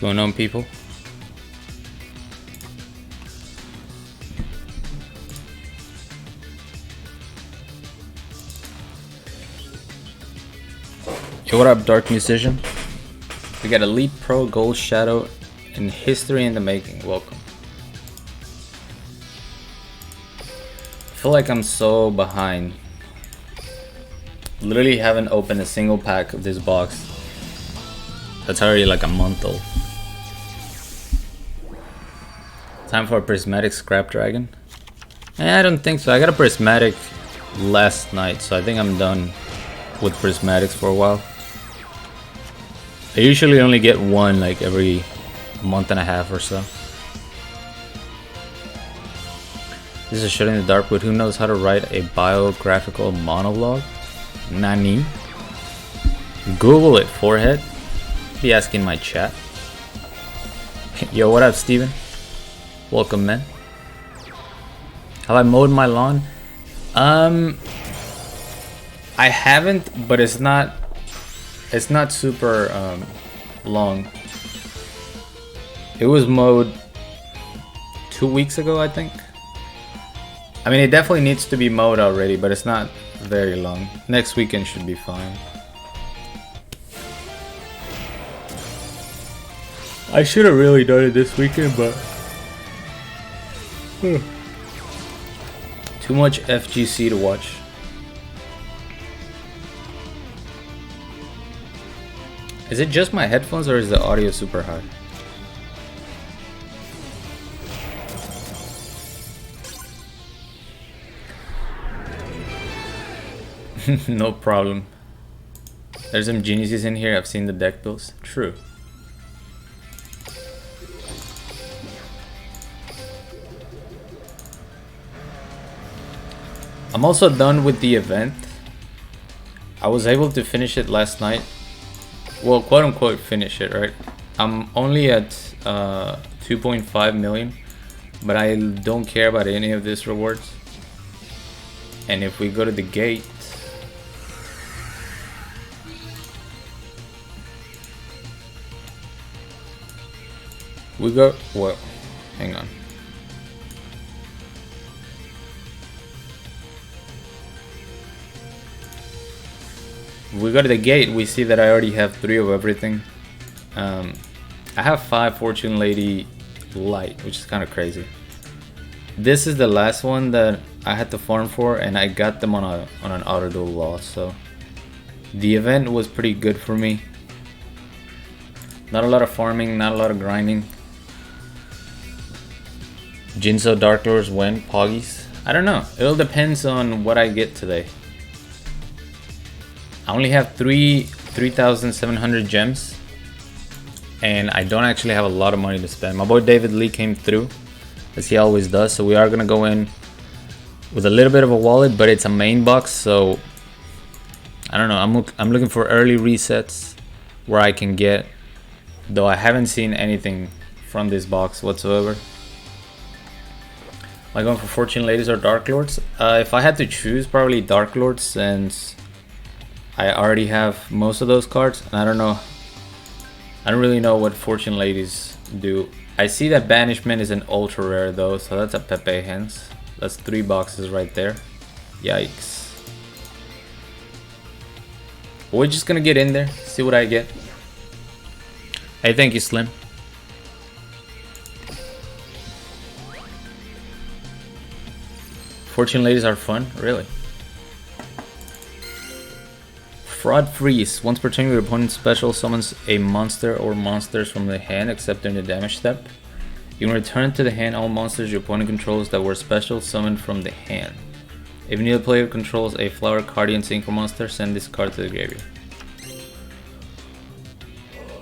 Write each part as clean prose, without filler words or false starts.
going on, people? Yo, what up, Dark Musician? We got Elite Pro, Gold Shadow, and History in the Making. Welcome. I feel like I'm so behind. Literally haven't opened a single pack of this box. That's already like a month old. Time for a prismatic scrap dragon? I don't think so. I got a prismatic last night, so I think I'm done with prismatics for a while. I usually only get one like every month and a half or so. This is Shut in the Dark, but who knows how to write a biographical monologue? Nani? Google it, forehead. Be asking my chat. Yo, what up, Steven? Welcome, man. Have I mowed my lawn? I haven't, but it's not super long. It was mowed 2 weeks ago, I think. I mean, it definitely needs to be mowed already, but it's not very long. Next weekend should be fine. I should have really done it this weekend, but too much FGC to watch. Is it just my headphones or is the audio super high? No problem. There's some geniuses in here. I've seen the deck builds. True. I'm also done with the event. I was able to finish it last night. Well, quote unquote finish it, right? I'm only at 2.5 million, but I don't care about any of these rewards. And if we go to the gate, we go, well, hang on. If we go to the gate, we see that I already have 3 of everything. I have 5 Fortune Lady Light, which is kind of crazy. This is the last one that I had to farm for, and I got them on an auto duel loss. So the event was pretty good for me. Not a lot of farming, not a lot of grinding. Jinzo Dark Lords when Poggies? I don't know. It all depends on what I get today. I only have 3,700 gems, and I don't actually have a lot of money to spend. My boy David Lee came through, as he always does, so we are gonna go in with a little bit of a wallet, but it's a main box, so I don't know. I'm looking for early resets where I can get, though I haven't seen anything from this box whatsoever. Am I going for Fortune Ladies or Dark Lords? If I had to choose, probably Dark Lords, since I already have most of those cards, and I don't really know what Fortune Ladies do. I see that Banishment is an ultra rare though, so that's a Pepe Hens. That's 3 boxes right there. Yikes. We're just gonna get in there, see what I get. Hey, thank you, Slim. Fortune Ladies are fun, really. Fraud Freeze. Once per turn, your opponent's special summons a monster or monsters from the hand, except during the damage step. You can return to the hand all monsters your opponent controls that were special summoned from the hand. If neither player controls a Flower Guardian Synchro monster, send this card to the graveyard.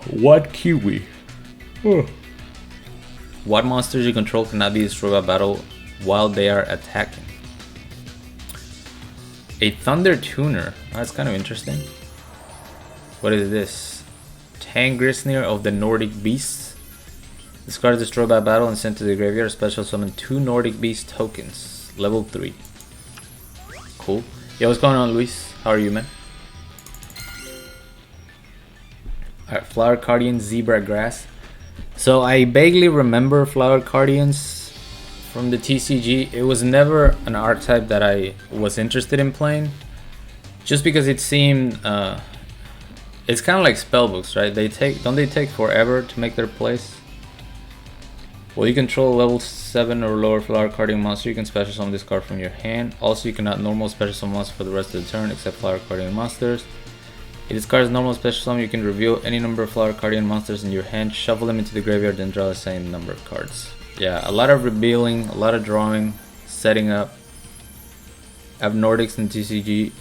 What Kiwi? What monsters you control cannot be destroyed by battle while they are attacking? A Thunder Tuner. That's kind of interesting. What is this? Tangrisnir of the Nordic Beasts. This card is destroyed by battle and sent to the graveyard. Special summon 2 Nordic Beast tokens. Level 3. Cool. Yo, what's going on, Luis? How are you, man? Alright, Flower Guardian Zebra Grass. So I vaguely remember Flower Guardians from the TCG. It was never an archetype that I was interested in playing, just because it seemed it's kind of like spellbooks, right? Don't they take forever to make their place? Well, you control a level 7 or lower Flower Guardian monster, you can special summon this card from your hand. Also, you cannot normal special summon monster for the rest of the turn except Flower Guardian monsters. If this card is normal special summon, you can reveal any number of Flower Guardian monsters in your hand, shuffle them into the graveyard, then draw the same number of cards. Yeah, a lot of revealing, a lot of drawing, setting up. I have Nordics and TCG.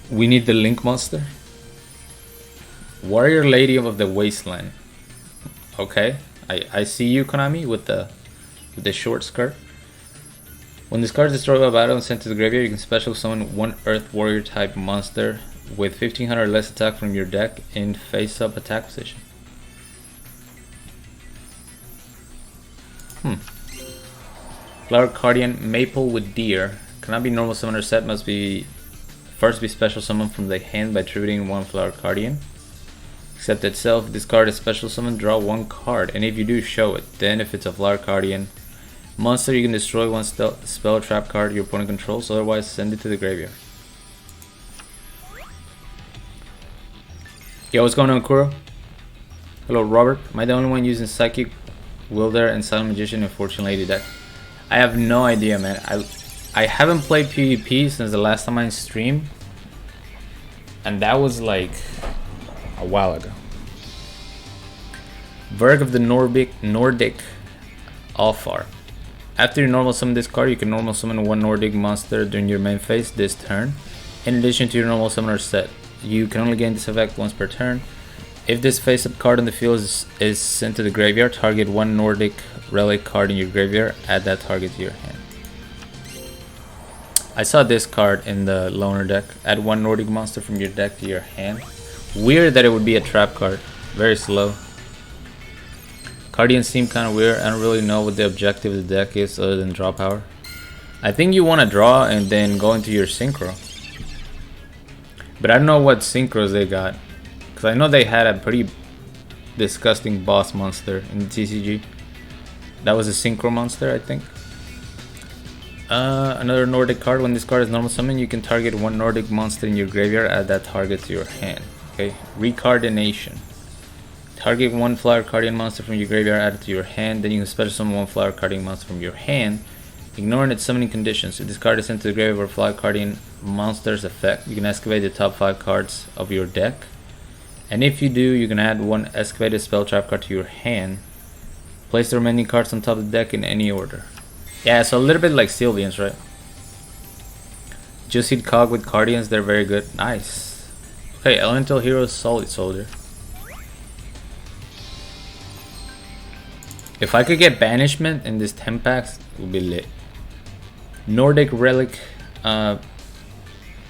We need the Link monster. Warrior Lady of the Wasteland. Okay, I see you, Konami, with the short skirt. When this card is destroyed by battle and sent to the graveyard, you can special summon one Earth Warrior type monster with 1500 less attack from your deck in face-up attack position. Flower Guardian Maple with Deer. Cannot be normal summoner set, must be first be special summoned from the hand by tributing one Flower Guardian. Except itself, this card is special summon, draw one card, and if you do, show it. Then if it's a Flower Guardian monster, you can destroy one spell trap card your opponent controls, otherwise send it to the graveyard. Yo, what's going on, Kuro? Hello, Robert. Am I the only one using Psychic, Wilder, and Silent Magician in Fortune Lady deck? I have no idea, man. I haven't played PvP since the last time I streamed, and that was like a while ago. Verg of the Nordic Alfar. After you normal summon this card, you can normal summon one Nordic monster during your main phase this turn, in addition to your normal summoner set. You can only gain this effect once per turn. If this face-up card on the field is sent to the graveyard, target one Nordic relic card in your graveyard, add that target to your hand. I saw this card in the loner deck. Add one Nordic monster from your deck to your hand. Weird that it would be a trap card. Very slow. Guardians seem kind of weird. I don't really know what the objective of the deck is other than draw power. I think you want to draw and then go into your synchro. But I don't know what synchros they got. Because I know they had a pretty disgusting boss monster in the TCG. That was a synchro monster, I think. Another Nordic card. When this card is normal summon, you can target one Nordic monster in your graveyard, add that target to your hand. Okay, Recardination. Target one Flower Guardian monster from your graveyard, add it to your hand. Then you can special summon one Flower Guardian monster from your hand, ignoring its summoning conditions. If this card is sent to the graveyard for Flower Guardian monster's effect, you can excavate the top 5 cards of your deck. And if you do, you can add one excavated spell trap card to your hand. Place the remaining cards on top of the deck in any order. Yeah, so a little bit like Sylvians, right? Juicied Cog with Guardians, they're very good. Nice. Okay, Elemental Heroes, Solid Soldier. If I could get Banishment in this 10 packs, it would be lit. Nordic Relic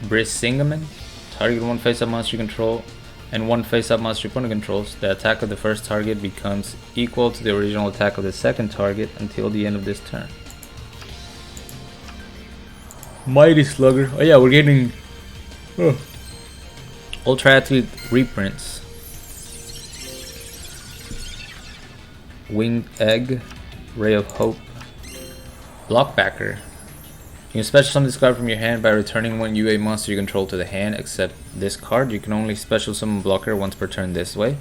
Brisingamen. Target one face-up monster you control and one face-up monster your opponent controls. The attack of the first target becomes equal to the original attack of the second target until the end of this turn. Mighty Slugger. Oh yeah, we're getting Ultra Athlete reprints. Winged Egg, Ray of Hope, Blockbacker. You can special summon this card from your hand by returning one UA monster you control to the hand, except this card. You can only special summon Blocker once per turn this way.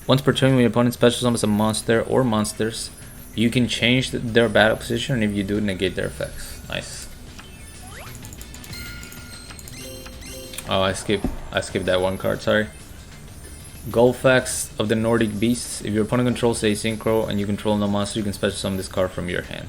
Once per turn when your opponent special summons a monster or monsters, you can change their battle position, and if you do, negate their effects. Nice. Oh, I skipped that one card, sorry. Golfax of the Nordic Beasts. If your opponent controls a synchro and you control no monster, you can special summon this card from your hand.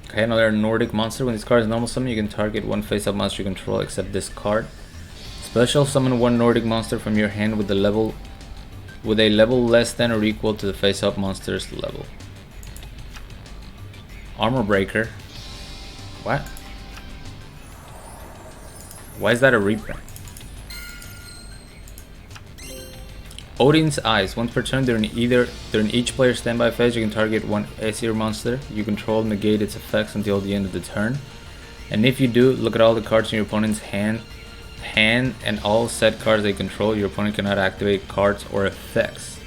Okay, another Nordic monster. When this card is normal summon, you can target one face-up monster you control except this card. Special summon one Nordic monster from your hand with a level less than or equal to the face-up monster's level. Armor Breaker. What? Why is that a reprint? Odin's Eyes. Once per turn during each player's standby phase, you can target one Aesir monster you control, negate its effects until the end of the turn. And if you do, look at all the cards in your opponent's hand and all set cards they control. Your opponent cannot activate cards or effects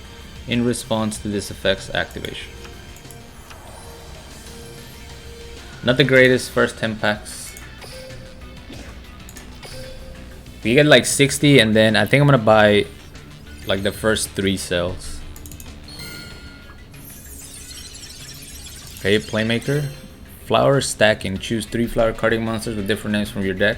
in response to this effect's activation. Not the greatest first 10 packs. We get like 60, and then I think I'm gonna buy like the first 3 cells. Okay, Playmaker. Flower stacking. Choose 3 flower carding monsters with different names from your deck.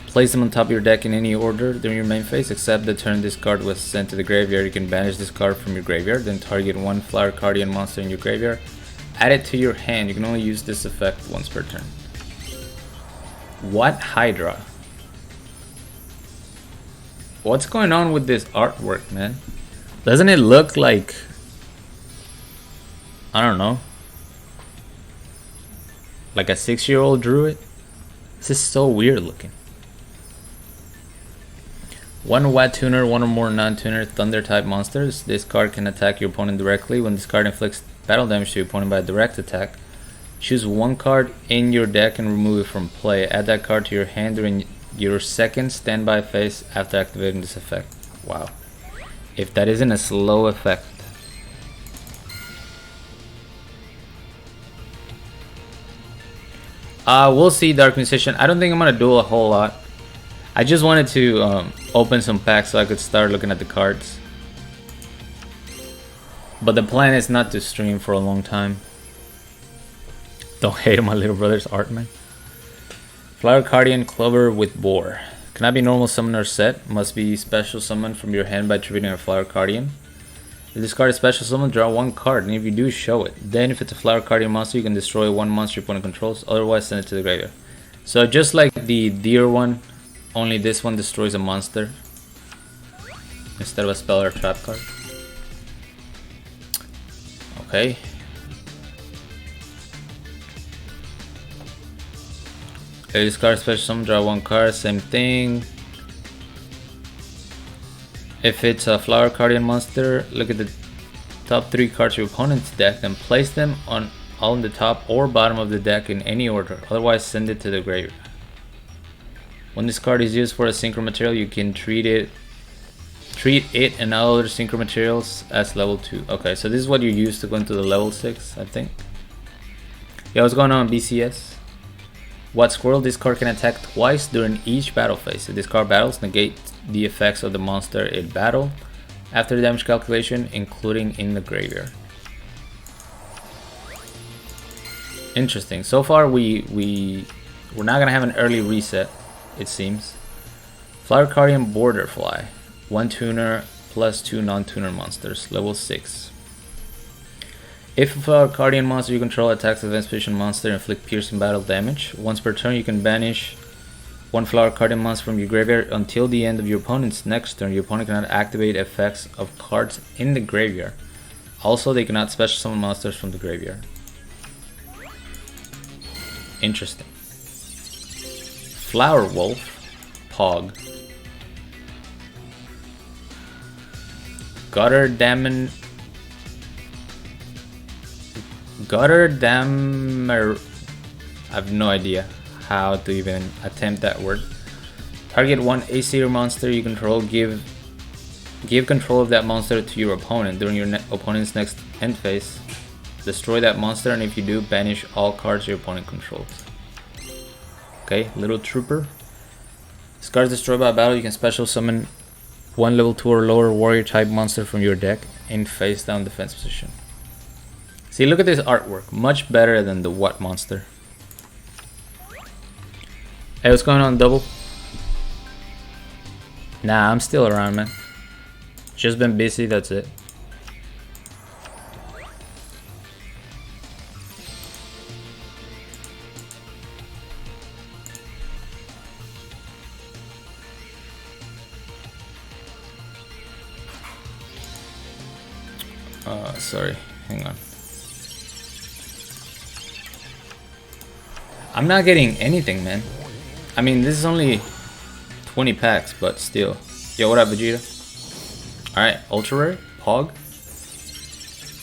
Place them on top of your deck in any order during your main phase, except the turn this card was sent to the graveyard. You can banish this card from your graveyard, then target 1 flower guardian monster in your graveyard. Add it to your hand. You can only use this effect once per turn. What Hydra? What's going on with this artwork, man? Doesn't it look like, I don't know, like a 6-year-old drew it? This is so weird looking. 1 Watt Tuner, 1 or more non-tuner Thunder type monsters. This card can attack your opponent directly. When this card inflicts battle damage to your opponent by a direct attack, choose 1 card in your deck and remove it from play. Add that card to your hand during your second standby phase after activating this effect. Wow. If that isn't a slow effect. We'll see, Dark Musician. I don't think I'm gonna do a whole lot. I just wanted to open some packs so I could start looking at the cards. But the plan is not to stream for a long time. Don't hate on my little brother's art, man. Flower Guardian Clover with Boar. Cannot be normal summon or set. Must be special summon from your hand by attributing a Flower Guardian. If this card is special summon, draw 1 card, and if you do, show it. Then if it's a Flower Guardian monster, you can destroy 1 monster your opponent controls, otherwise send it to the graveyard. So just like the deer one, only this one destroys a monster instead of a spell or a trap card. Okay. If this card is special summon, draw 1 card, same thing. If it's a Flower Guardian monster, look at the top 3 cards of your opponent's deck and place them on the top or bottom of the deck in any order, otherwise send it to the graveyard. When this card is used for a synchro material, you can treat it and other synchro materials as level 2. Okay, so this is what you use to go into the level 6, I think. Yeah, what's going on, BCS? What Squirrel? This card can attack twice during each battle phase. If this card battles, negate the effects of the monster it battled after the damage calculation, including in the graveyard. Interesting. So far, we're not gonna have an early reset, it seems. Flower Guardian Borderfly. 1 tuner plus 2 non-tuner monsters. Level 6. If a Flower Guardian monster you control attacks an advanced position monster and inflict piercing battle damage, once per turn you can banish 1 Flower Guardian monster from your graveyard until the end of your opponent's next turn. Your opponent cannot activate effects of cards in the graveyard. Also, they cannot special summon monsters from the graveyard. Interesting. Flower Wolf, Pog. Gutter Dammer. I have no idea how to even attempt that word. Target 1 Aesir monster you control. Give control of that monster to your opponent during your opponent's next end phase. Destroy that monster, and if you do, banish all cards your opponent controls. Okay, Little Trooper. This card is destroyed by battle. You can special summon 1 level 2 or lower warrior type monster from your deck in face down defense position. See, look at this artwork. Much better than the What monster. Hey, what's going on, Double? Nah, I'm still around, man. Just been busy, that's it. Sorry, hang on. I'm not getting anything, man. I mean, this is only 20 packs, but still. Yo, what up, Vegeta? Alright, ultra rare, Pog.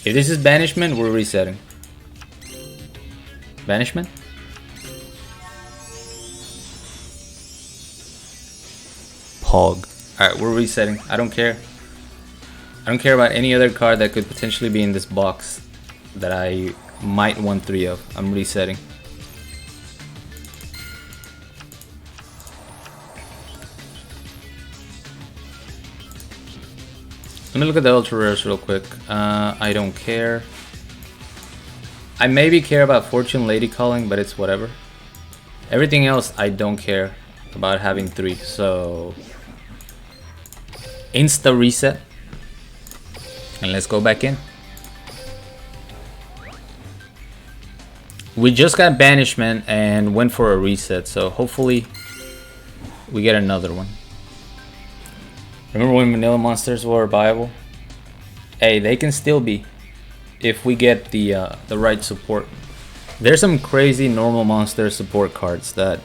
If this is banishment, we're resetting. Banishment? Pog. Alright, we're resetting. I don't care. I don't care about any other card that could potentially be in this box that I might want 3 of. I'm resetting. Let me look at the ultra rares real quick. I don't care. I maybe care about Fortune Lady Calling, but it's whatever. Everything else I don't care about having 3, so insta reset. And let's go back in. We just got banishment and went for a reset, so hopefully we get another one. Remember when vanilla monsters were viable? Hey, they can still be if we get the right support. There's some crazy normal monster support cards that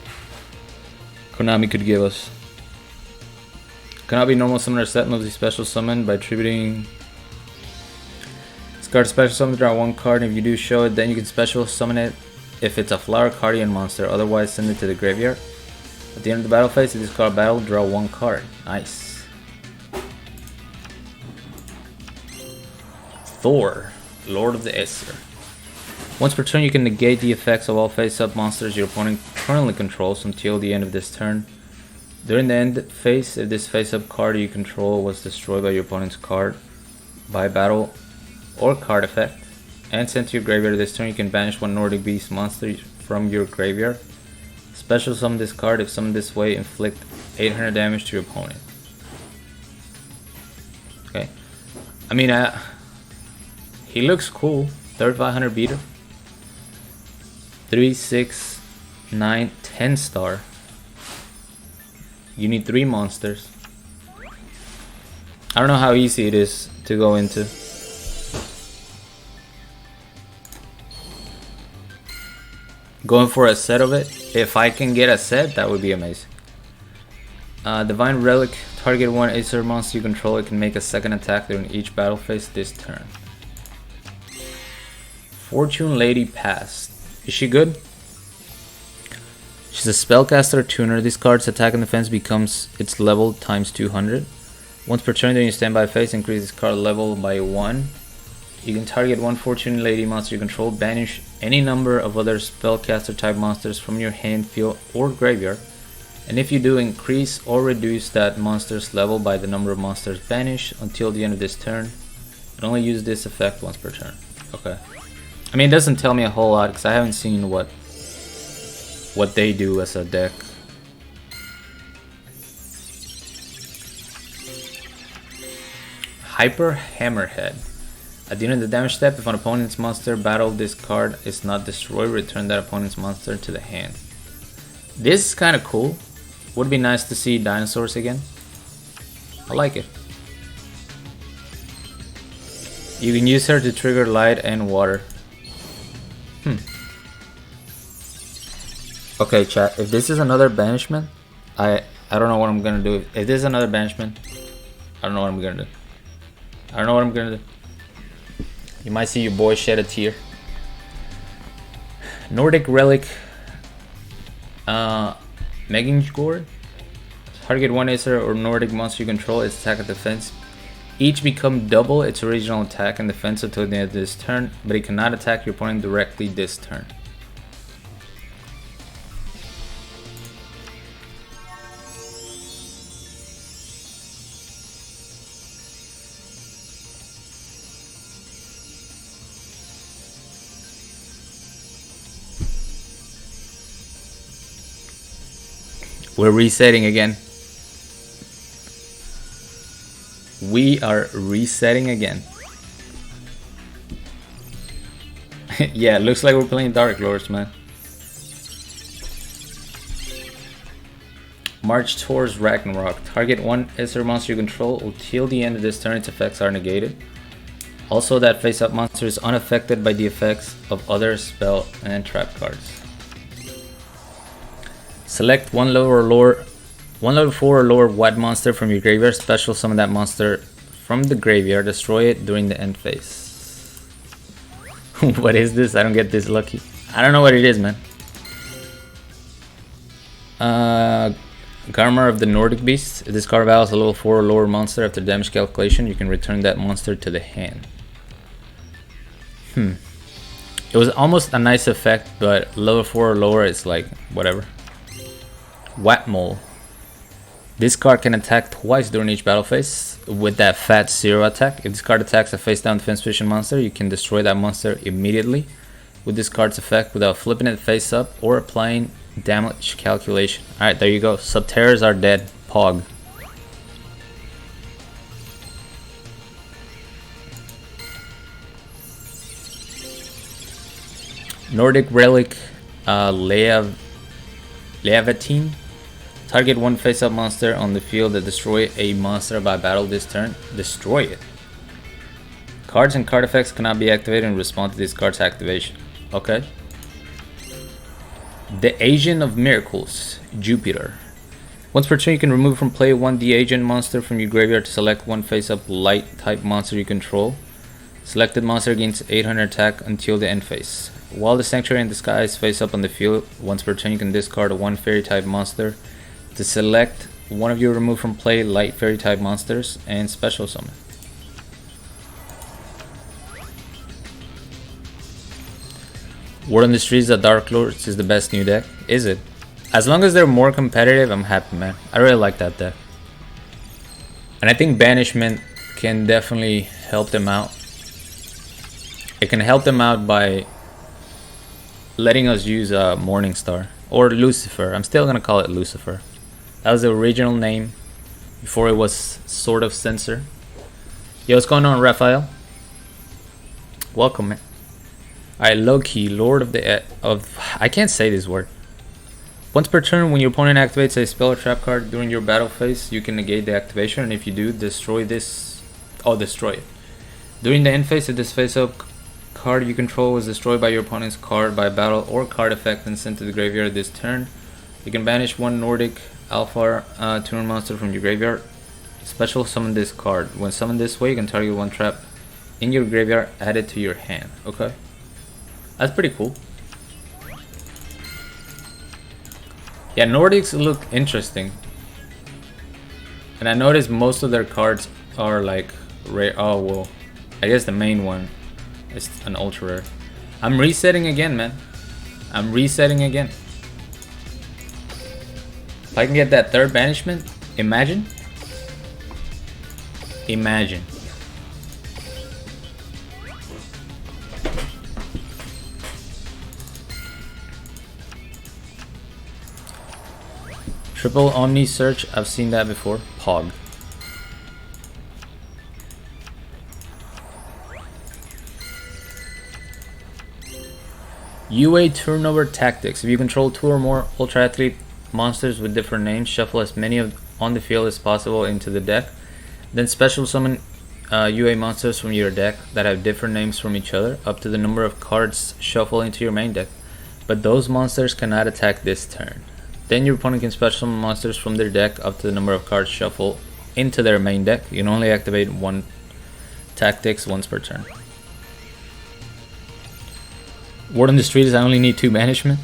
Konami could give us. Cannot be normal summoner set, must be special summoned by attributing this card special summon, draw 1 card, and if you do show it, then you can special summon it if it's a flower guardian monster, otherwise send it to the graveyard. At the end of the battle phase, if this card battle, draw 1 card. Nice. Thor, Lord of the Aether. Once per turn, you can negate the effects of all face-up monsters your opponent currently controls until the end of this turn. During the end phase, if this face-up card you control was destroyed by your opponent's card by battle or card effect and sent to your graveyard this turn, you can banish 1 Nordic Beast monster from your graveyard. Special summon this card. If summoned this way, inflict 800 damage to your opponent. Okay. I mean, he looks cool. 3500 beater. 3, 6, 9, 10 star. You need 3 monsters. I don't know how easy it is to go into. Going for a set of it. If I can get a set, that would be amazing. Divine Relic. Target 1 Aether monster you control. It can make a second attack during each battle phase this turn. Fortune Lady passed. Is she good? She's a spellcaster tuner. This card's attack and defense becomes its level times 200. Once per turn during your standby phase, increase this card level by 1. You can target 1 Fortune Lady monster you control, banish any number of other spellcaster type monsters from your hand, field, or graveyard. And if you do, increase or reduce that monster's level by the number of monsters banished until the end of this turn. And only use this effect once per turn. Okay. I mean, it doesn't tell me a whole lot because I haven't seen what they do as a deck. Hyper Hammerhead. At the end of the damage step, if an opponent's monster battled this card is not destroyed, return that opponent's monster to the hand. This is kind of cool. Would be nice to see dinosaurs again. I like it. You can use her to trigger light and water. Okay, chat. If this is another banishment, I don't know what I'm gonna do. If this is another banishment, I don't know what I'm gonna do. I don't know what I'm gonna do. You might see your boy shed a tear. Nordic Relic. Megingord. Target 1 Aether or Nordic monster you control, its attack and defense each become double its original attack and defense until the end of this turn, but it cannot attack your opponent directly this turn. We're resetting again. We are resetting again. Yeah, looks like we're playing Dark Lords, man. March towards Ragnarok. Target 1 Aether monster you control until the end of this turn. Its effects are negated. Also, that face-up monster is unaffected by the effects of other spell and trap cards. Select one level 4 or lower white monster from your graveyard. Special summon that monster from the graveyard, destroy it during the end phase. What is this? I don't get this lucky. I don't know what it is, man. Garmar of the Nordic Beast. This card battles a level 4 or lower monster. After damage calculation, you can return that monster to the hand. It was almost a nice effect, but level 4 or lower is like, whatever. Whack-Mole. This card can attack twice during each battle phase with that fat 0 attack. If this card attacks a face-down defense vision monster, you can destroy that monster immediately with this card's effect without flipping it face up or applying damage calculation. Alright, there you go. Subterrors are dead. Pog. Nordic Relic Leavatine. Target one face-up monster on the field that destroy a monster by battle this turn. Destroy it. Cards and card effects cannot be activated in response to this card's activation. Okay. The Agent of Miracles, Jupiter. Once per turn, you can remove from play one The Agent monster from your graveyard to select one face-up light type monster you control. Selected monster gains 800 attack until the end phase. While the Sanctuary and Disguise face up on the field, once per turn you can discard one fairy type monster to select one of your remove from play light fairy type monsters and special summon. Word on the streets that Dark Lords is the best new deck. Is it? As long as they're more competitive, I'm happy, man. I really like that deck. And I think Banishment can definitely help them out. It can help them out by letting us use Morningstar or Lucifer. I'm still gonna call it Lucifer. That was the original name before it was sort of censored. Yo, what's going on, Raphael? Welcome, man. Alright, Loki, Lord of the I can't say this word. Once per turn, when your opponent activates a spell or trap card during your battle phase, you can negate the activation, and if you do, destroy this. Oh, destroy it. During the end phase, if this face-up card you control was destroyed by your opponent's card by battle or card effect and sent to the graveyard this turn, you can banish one Nordic Alpha turn monster from your graveyard. Special summon this card. When summoned this way, you can target one trap in your graveyard, add it to your hand. Okay, that's pretty cool. Yeah, Nordics look interesting, and I noticed most of their cards are like rare. Oh well, I guess the main one is an ultra rare. I'm resetting again, man. I'm resetting again. If I can get that third banishment, imagine. Imagine. Triple Omni Search, I've seen that before. Pog. UA Turnover Tactics. If you control 2 or more Ultra Athlete monsters with different names, shuffle as many on the field as possible into the deck. Then special summon UA monsters from your deck that have different names from each other, up to the number of cards shuffle into your main deck. But those monsters cannot attack this turn. Then your opponent can special summon monsters from their deck up to the number of cards shuffle into their main deck. You can only activate one tactics once per turn. Word on the street is I only need 2 banishment.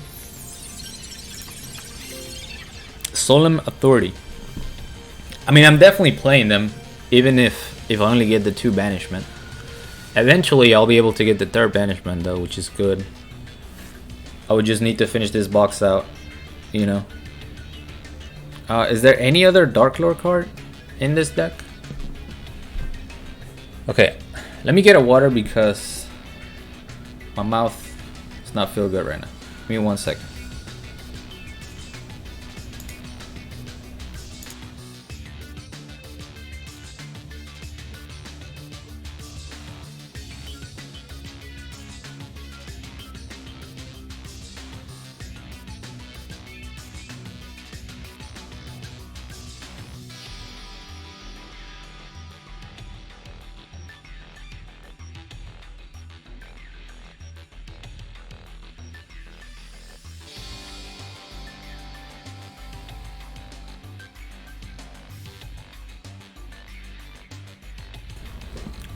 Solemn Authority. I mean, I'm definitely playing them, even if I only get the 2 banishment. Eventually, I'll be able to get the 3rd banishment though, which is good. I would just need to finish this box out, you know. Is there any other Dark Lord card in this deck? Okay, let me get a water because my mouth does not feel good right now. Give me 1 second.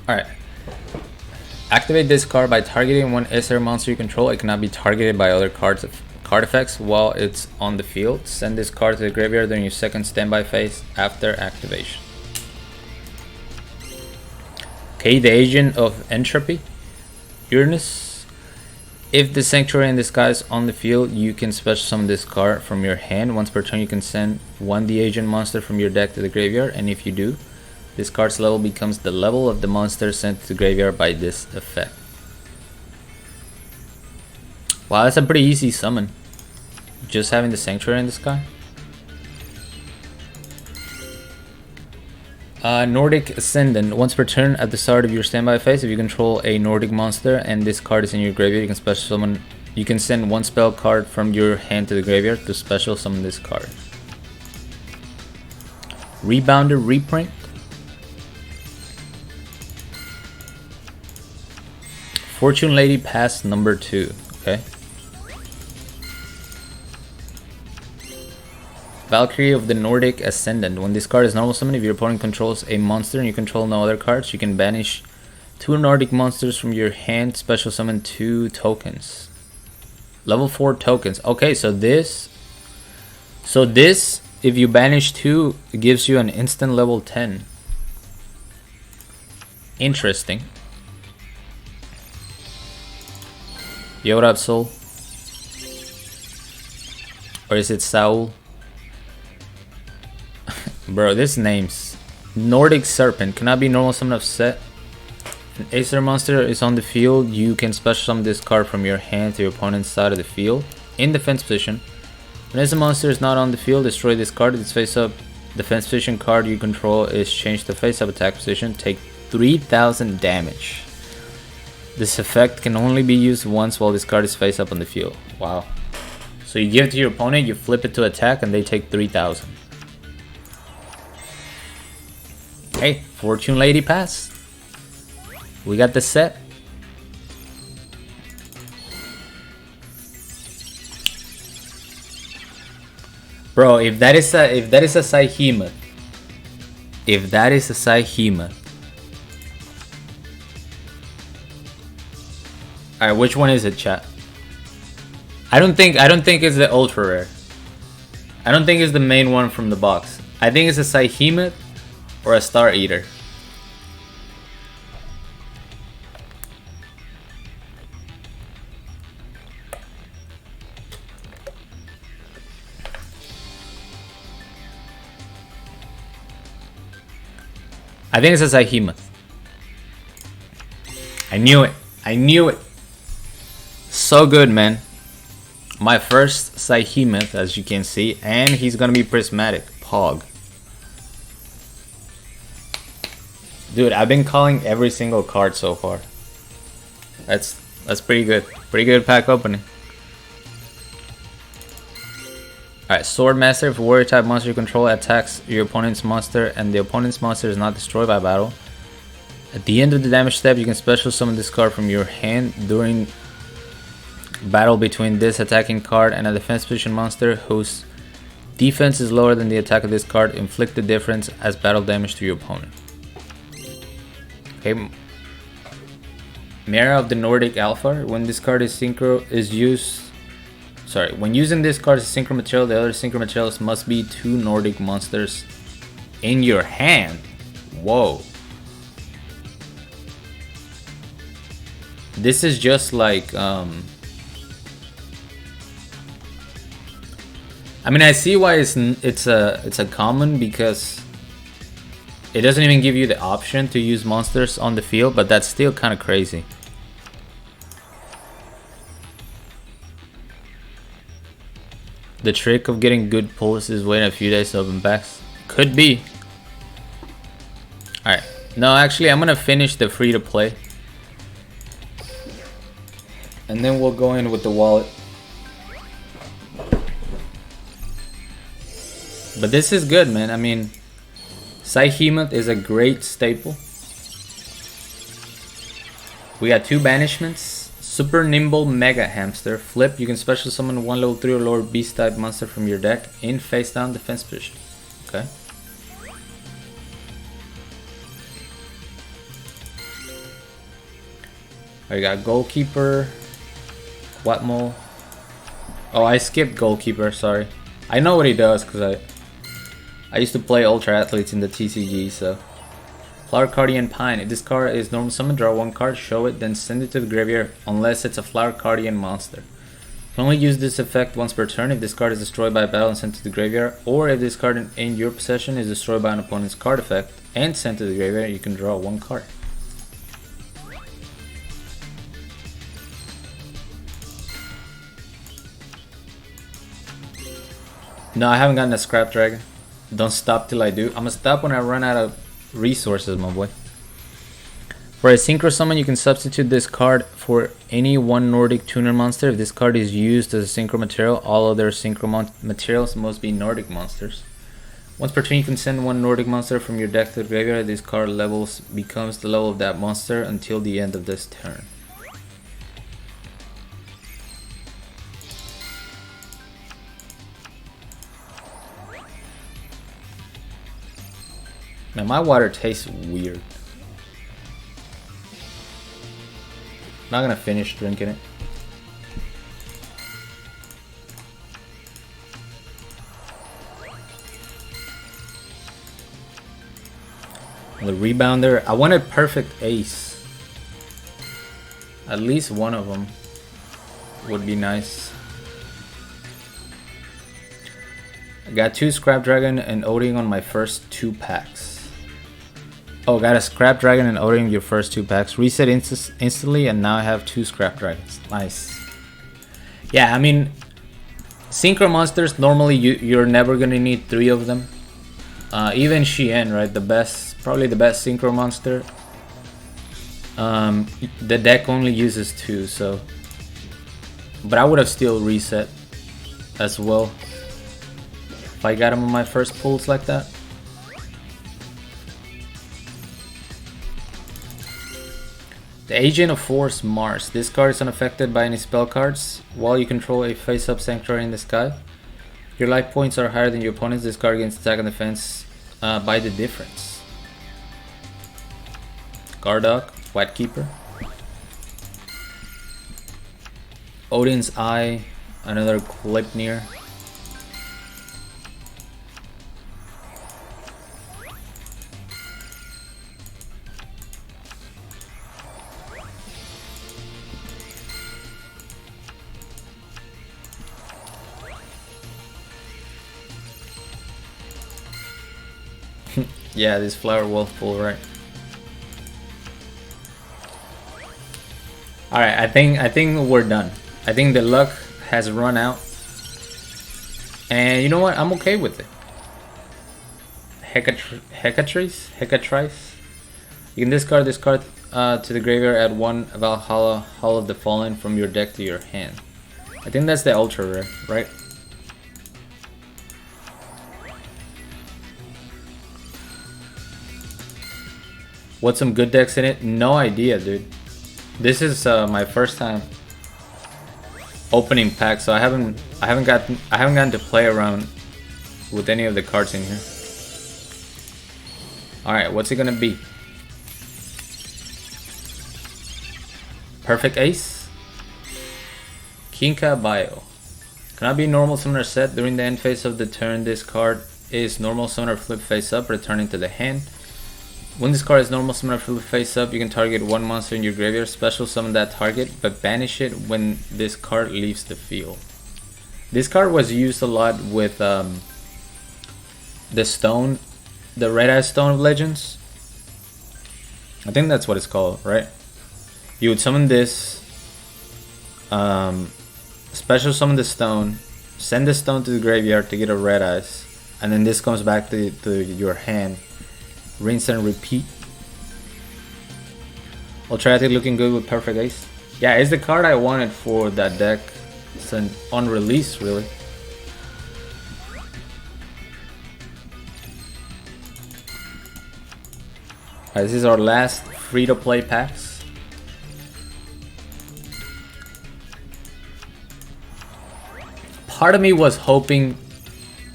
Alright. Activate this card by targeting one SR monster you control. It cannot be targeted by other card effects while it's on the field. Send this card to the graveyard during your second standby phase after activation. Okay, the Agent of Entropy. Uranus. If the Sanctuary in Disguise is on the field, you can special summon this card from your hand. Once per turn, you can send one the Agent monster from your deck to the graveyard, and if you do, this card's level becomes the level of the monster sent to the graveyard by this effect. Wow, that's a pretty easy summon. Just having the Sanctuary in the sky. Nordic Ascendant. Once per turn at the start of your standby phase, if you control a Nordic monster and this card is in your graveyard, you can special summon. You can send one spell card from your hand to the graveyard to special summon this card. Rebounder Reprint. Fortune Lady Pass number 2. Okay. Valkyrie of the Nordic Ascendant. When this card is normal summon, if your opponent controls a monster and you control no other cards, you can banish 2 Nordic monsters from your hand, special summon 2 tokens. Level 4 tokens. Okay, so this, if you banish 2, it gives you an instant level 10. Interesting. Yo, what up, Soul? Or is it Saul? Bro, this name's Nordic Serpent. Cannot be normal summon of set. An Acer monster is on the field. You can special summon this card from your hand to your opponent's side of the field in defense position. When Acer monster is not on the field, destroy this card. Its face-up defense position card you control is changed to face-up attack position. Take 3000 damage. This effect can only be used once while this card is face up on the field. Wow. So you give it to your opponent, you flip it to attack, and they take 3000. Hey, Fortune Lady Pass. We got the set. Bro, if that is a Psyhemoth. If that is a Psyhemoth. Alright, which one is it, chat? I don't think it's the ultra rare. I don't think it's the main one from the box. I think it's a Psyhemoth or a Star Eater. I think it's a Psyhemoth. I knew it. I knew it. So good, man. My first Psyhemoth, as you can see, and he's gonna be prismatic. Pog. Dude, I've been calling every single card so far. That's pretty good. Pretty good pack opening. Alright, Swordmaster. If a warrior type monster you control attacks your opponent's monster and the opponent's monster is not destroyed by battle, at the end of the damage step you can special summon this card from your hand. During battle between this attacking card and a defense position monster whose defense is lower than the attack of this card, inflict the difference as battle damage to your opponent. Okay. Mara of the Nordic Alpha. When this card when using this card as a synchro material, the other synchro materials must be 2 Nordic monsters in your hand. Whoa. This is just like I mean, I see why it's a common, because it doesn't even give you the option to use monsters on the field, but that's still kind of crazy. The trick of getting good pulls is waiting a few days to open packs. Could be. Alright. No, actually, I'm gonna finish the free to play. And then we'll go in with the wallet. But this is good, man. I mean, Psyhemoth is a great staple. We got 2 banishments. Super Nimble Mega Hamster. Flip, you can special summon 1 level 3 or lower beast type monster from your deck in face down defense position. Okay. I got Goalkeeper, Whatmo. Oh, I skipped Goalkeeper, sorry. I know what he does because I used to play Ultra Athletes in the TCG, so. Flower Guardian Pine. If this card is normal summon, draw one card, show it, then send it to the graveyard unless it's a Flower Guardian monster. You can only use this effect once per turn if this card is destroyed by a battle and sent to the graveyard, or if this card in your possession is destroyed by an opponent's card effect and sent to the graveyard, you can draw one card. No, I haven't gotten a Scrap Dragon. Don't stop till I do. I'm gonna stop when I run out of resources, my boy. For a synchro summon, you can substitute this card for any one Nordic tuner monster. If this card is used as a synchro material, all other synchro materials must be Nordic monsters. Once per turn, you can send one Nordic monster from your deck to the graveyard. This card becomes the level of that monster until the end of this turn. Man, my water tastes weird. Not gonna finish drinking it. The rebounder. I wanted perfect ace. At least one of them would be nice. I got 2 Scrap Dragon and Odin on my first 2 packs. Oh, got a Scrap Dragon and Odin your first 2 packs. Reset instantly, and now I have 2 Scrap Dragons. Nice. Yeah, I mean, synchro monsters, normally you're never gonna need 3 of them. Even Shien, right? Probably the best synchro monster. The deck only uses 2, so. But I would have still reset as well if I got him on my first pulls like that. The Agent of Force Mars. This card is unaffected by any spell cards while you control a face-up Sanctuary in the sky. Your life points are higher than your opponent's. This card gains attack and defense by the difference. Gardock, White Keeper. Odin's Eye, another Gleipnir. Yeah, this Flower Wolf pool, right? Alright, I think we're done. I think the luck has run out. And you know what? I'm okay with it. Hecatrice. You can discard this card to the graveyard, add 1 Valhalla Hall of the Fallen from your deck to your hand. I think that's the ultra rare, right? What's some good decks in it? No idea, dude. This is my first time opening packs, so I haven't gotten to play around with any of the cards in here. All right, what's it gonna be? Perfect Ace. Kinka Bio. Cannot be normal summoner set during the end phase of the turn. This card is normal summoner flip face up, returning to the hand. When this card is normal summon or flip face up, you can target 1 monster in your graveyard, special summon that target, but banish it when this card leaves the field. This card was used a lot with the stone, the Red Eye Stone of Legends. I think that's what it's called, right? You would summon this, special summon the stone, send the stone to the graveyard to get a Red Eyes, and then this comes back to your hand. Rinse and repeat. Ultratic looking good with Perfect Ace. Yeah, it's the card I wanted for that deck. It's an on release, really. Alright, this is our last free-to-play packs. Part of me was hoping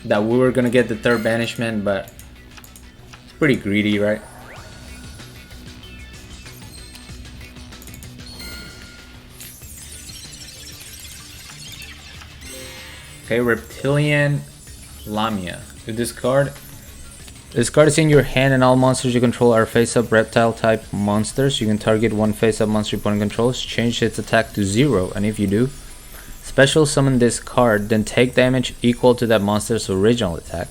that we were gonna get the 3rd banishment, but pretty greedy, right? Okay, Reptilian Lamia. You discard. This card is in your hand and all monsters you control are face-up reptile type monsters. You can target one face-up monster your opponent controls, change its attack to 0, and if you do, special summon this card, then take damage equal to that monster's original attack.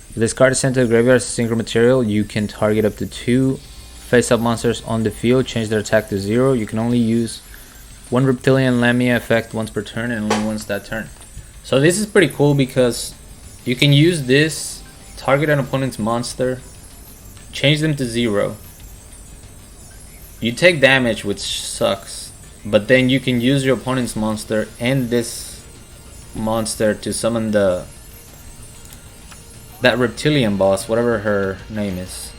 If this card is sent to the graveyard as a synchro material, you can target up to 2 face-up monsters on the field, change their attack to 0. You can only use one Reptilian Lamia effect once per turn and only once that turn. So this is pretty cool because you can use this, target an opponent's monster, change them to 0. You take damage, which sucks, but then you can use your opponent's monster and this monster to summon that reptilian boss, whatever her name is.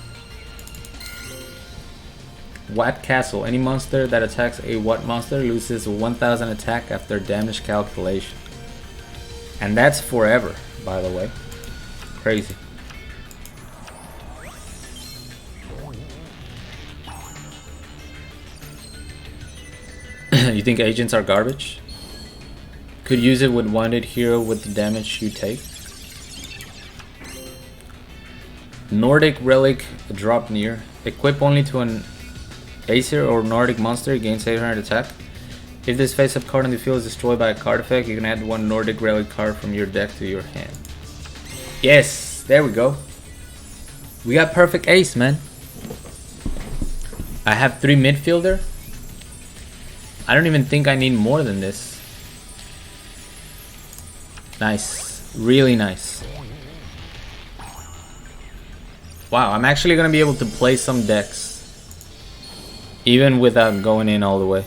Wat Castle. Any monster that attacks a Wat monster loses 1000 attack after damage calculation. And that's forever, by the way. Crazy. You think agents are garbage? Could use it with Wounded Hero with the damage you take. Nordic Relic drop near. Equip only to an Acer or Nordic monster, gains 800 attack. If this face-up card on the field is destroyed by a card effect, you can add one Nordic Relic card from your deck to your hand. Yes, there we go. We got perfect ace, man. I have 3 midfielder. I don't even think I need more than this. Nice. Really nice. Wow, I'm actually gonna be able to play some decks even without going in all the way.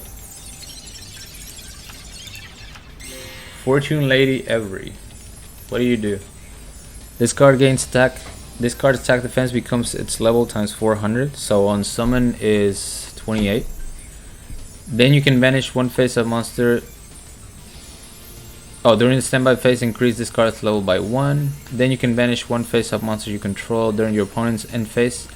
Fortune Lady Every. What do you do? This card gains attack. This card's attack defense becomes its level times 400. So on summon is 28. Then you can banish one face-up monster. Oh, during the standby phase, increase this card's level by 1. Then you can banish one face-up monster you control during your opponent's end phase.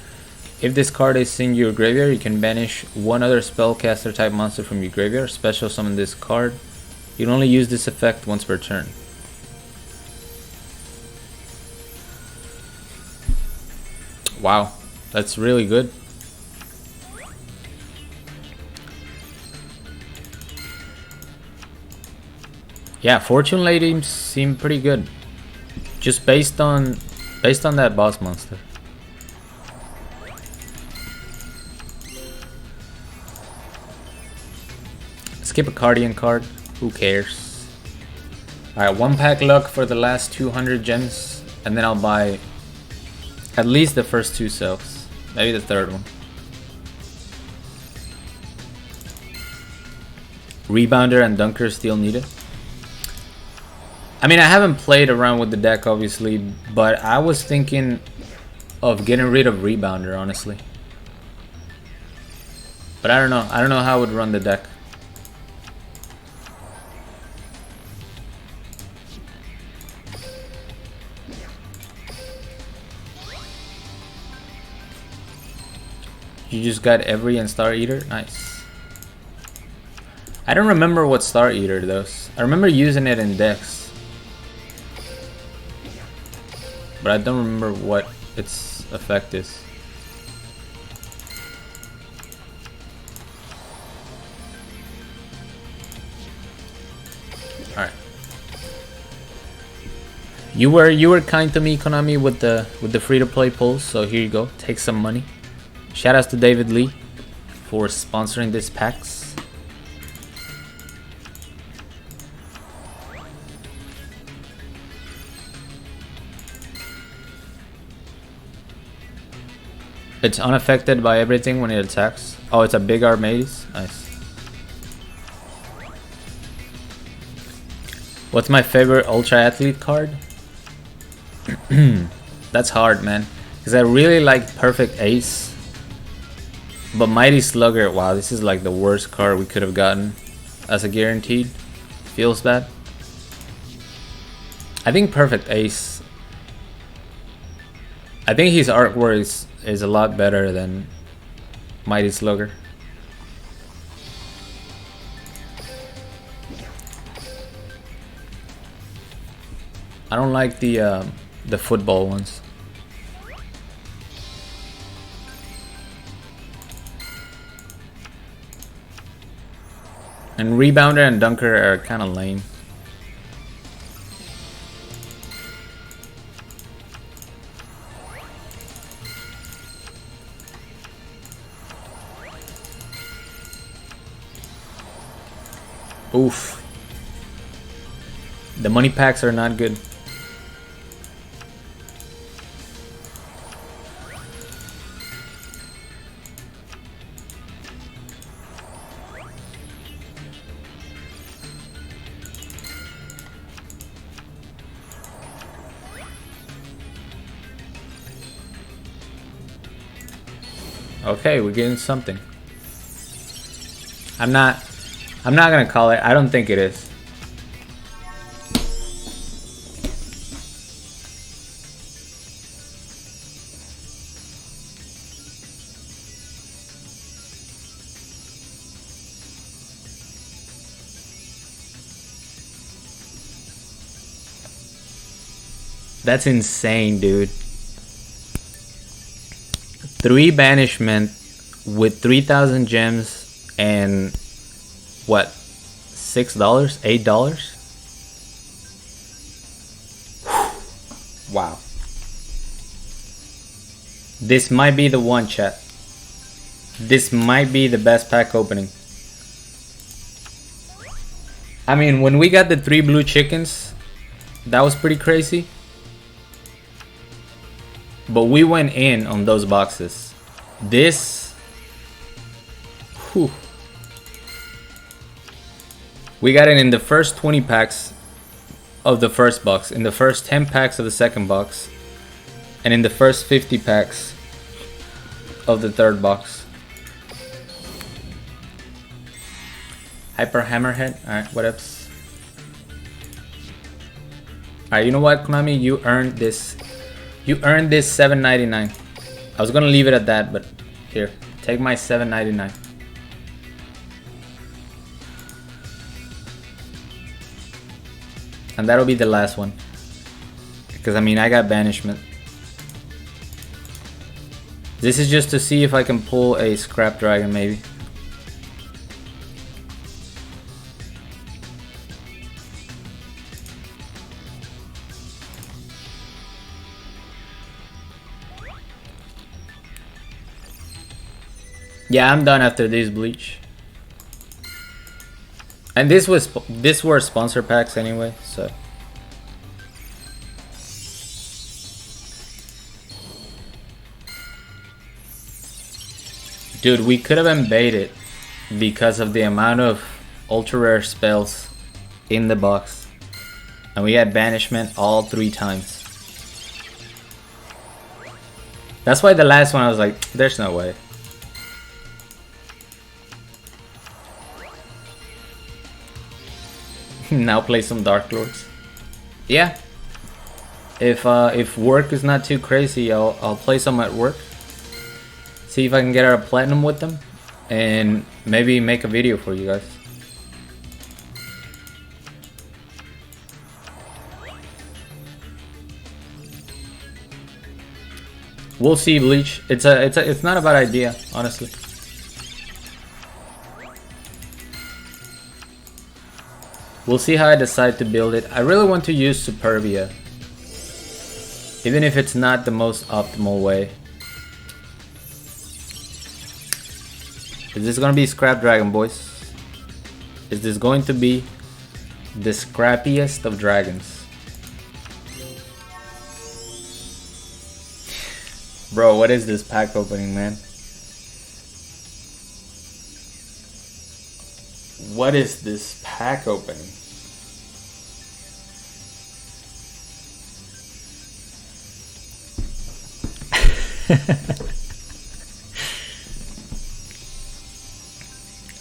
If this card is in your graveyard, you can banish one other spellcaster type monster from your graveyard. Special summon this card. You can only use this effect once per turn. Wow, that's really good. Yeah, Fortune Lady seem pretty good. Just based on that boss monster. Skip a Guardian card. Who cares? Alright, 1-pack luck for the last 200 gems. And then I'll buy at least the first 2 cells. Maybe the third one. Rebounder and Dunker still needed. I mean, I haven't played around with the deck, obviously, but I was thinking of getting rid of Rebounder, honestly. But I don't know. I don't know how I would run the deck. You just got Every and Star Eater? Nice. I don't remember what Star Eater does. I remember using it in decks. But I don't remember what its effect is. Alright. You were kind to me, Konami, with the free-to-play pulls, so here you go. Take some money. Shoutouts to David Lee for sponsoring this packs. It's unaffected by everything when it attacks. Oh, it's a big Armades. Nice. What's my favorite Ultra Athlete card? That's hard, man. Because I really like Perfect Ace. But Mighty Slugger, wow, this is like the worst card we could have gotten as a guaranteed. Feels bad. I think Perfect Ace. I think his artwork is a lot better than Mighty Slugger. I don't like the football ones. And rebounder and dunker are kind of lame. Oof. The money packs are not good. Okay, we're getting something. I'm not gonna call it. I don't think it is. That's insane, dude. 3 banishment with 3,000 gems and what? $6? $8? Wow. This might be the one, chat. This might be the best pack opening. I mean, when we got the 3 blue chickens, that was pretty crazy. But we went in on those boxes. This, whew. We got it in the first 20 packs of the first box, in the first 10 packs of the second box, and in the first 50 packs of the third box. Hyper Hammerhead. Alright, what else? Alright, you know what, Konami? You earned this. You earned this $7.99. I was gonna leave it at that, but here, take my $7.99. And that'll be the last one. Because I mean, I got banishment. This is just to see if I can pull a scrap dragon, maybe. Yeah, I'm done after this bleach. And this were sponsor packs anyway, so. Dude, we could have been baited because of the amount of ultra rare spells in the box. And we had banishment all 3 times. That's why the last one I was like, there's no way. Now play some Dark Lords. Yeah. If work is not too crazy, I'll play some at work. See if I can get out a platinum with them, and maybe make a video for you guys. We'll see, Bleach. It's not a bad idea, honestly. We'll see how I decide to build it. I really want to use Superbia, even if it's not the most optimal way. Is this gonna be Scrap Dragon, boys? Is this going to be the scrappiest of dragons? Bro, what is this pack opening, man? What is this pack opening?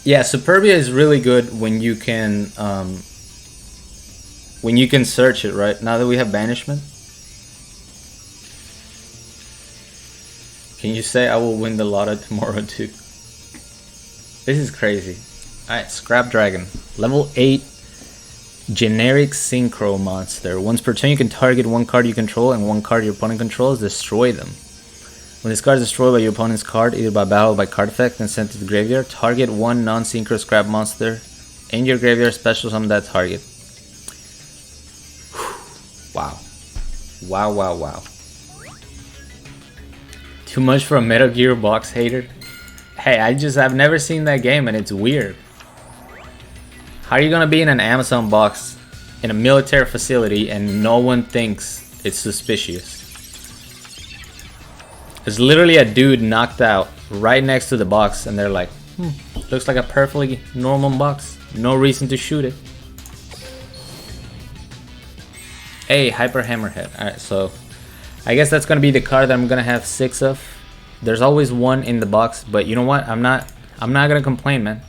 Yeah, Superbia is really good when you can search it, right? Now that we have banishment. Can you say I will win the lotto tomorrow too? This is crazy. Alright, Scrap Dragon. Level 8 Generic Synchro Monster. Once per turn, you can target one card you control and one card your opponent controls, destroy them. When this card is destroyed by your opponent's card, either by battle or by card effect, and sent to the graveyard, target one non-synchro scrap monster in your graveyard, special summon that target. Wow. Wow, wow, wow. Too much for a Metal Gear box hater? Hey, I've never seen that game and it's weird. How are you gonna be in an Amazon box in a military facility and no one thinks it's suspicious? There's literally a dude knocked out right next to the box and they're like, looks like a perfectly normal box. No reason to shoot it. Hey, Hyper Hammerhead. Alright, so I guess that's gonna be the card that I'm gonna have 6 of. There's always one in the box, but you know what? I'm not gonna complain, man.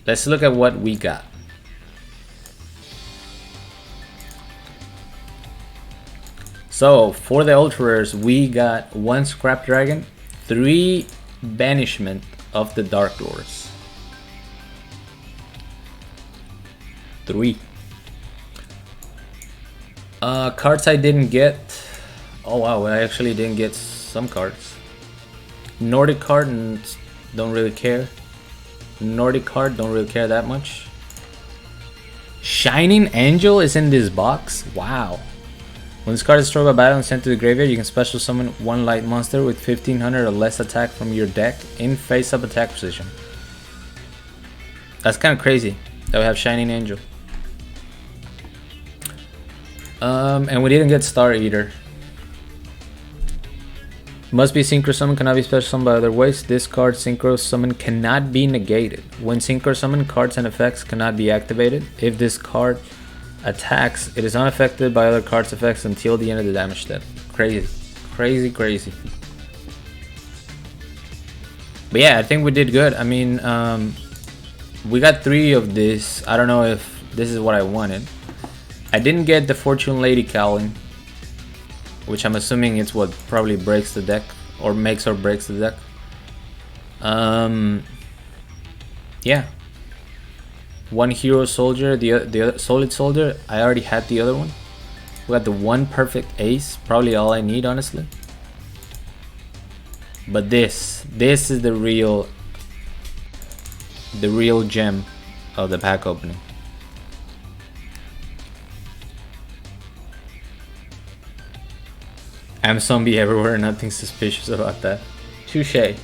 Let's look at what we got. So for the ultra rares, we got 1 Scrap Dragon, 3 Banishment of the Dark Lords. 3. Cards I didn't get. Oh wow, I actually didn't get some cards. Nordic card, and don't really care. Nordic card, don't really care that much. Shining Angel is in this box? Wow. When this card is destroyed by battle and sent to the graveyard, you can special summon 1 light monster with 1500 or less attack from your deck in face-up attack position. That's kind of crazy that we have Shining Angel. And we didn't get Star Eater. Must be synchro summon, cannot be special summoned by other ways. This card synchro summon cannot be negated. When synchro summon, cards and effects cannot be activated. If this card attacks, it is unaffected by other cards' effects until the end of the damage step. Crazy. Crazy, crazy. But yeah, I think we did good. I mean, we got 3 of this. I don't know if this is what I wanted. I didn't get the Fortune Lady Cowling, which I'm assuming it's what probably breaks the deck, or makes or breaks the deck. Yeah. 1 Hero Soldier, the other Solid Soldier. I already had the other one. We got the 1 Perfect Ace, probably all I need, honestly. But this is the real gem of the pack opening. I'm zombie everywhere, nothing suspicious about that. Touché.